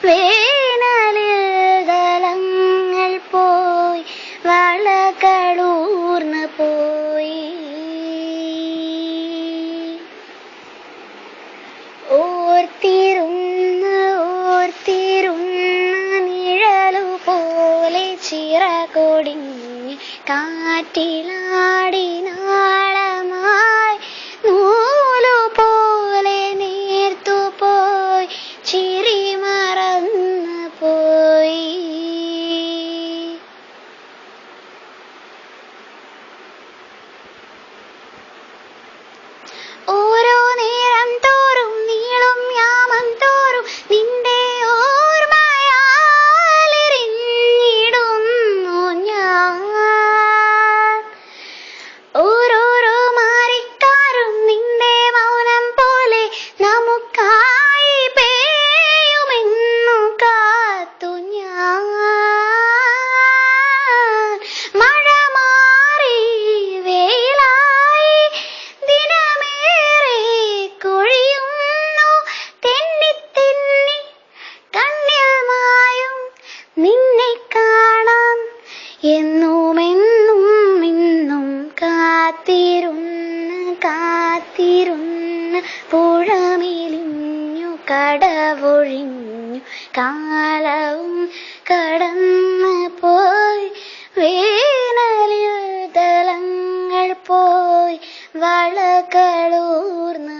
വേനലിൽ ദളങ്ങൾ പോയി വളകളൂർന്നു പോയി. ഓർത്തിരുന്ന് നിഴലുപോലെ ചിറകൊടിഞ്ഞ് കാറ്റിലാടി നാളമായി നൂലുപോലെ നേർത്തുപോയി ചിരി മറന്നു പോയി. ഓരോ നേരം തോറും നീളും യാമം തോറും നിന്റെ ഓർമ്മയാലെറിഞ്ഞിടുന്നു ഞാൻ. ഓരോരോ മാറിക്കാരും നിന്റെ മൗനം പോലെ നമുക്കായി പെയ്യുമെന്നു കാത്തു ഞാൻ. മഴ മാറി വെയിലായി ദിനമേറെ കൊഴിയുന്നു തെന്നിത്തെന്നി കണ്ണിൽ മായും നിന്നെ കാണാൻ എന്നുമെന്നും ഇന്നും കാത്തിരുന്ന് പുഴമെലിഞ്ഞു കടവൊഴിഞ്ഞു കാലവും കടന്നു പോയി. വേനലിൽ ദളങ്ങൾ പോയി വളകളൂർന്നു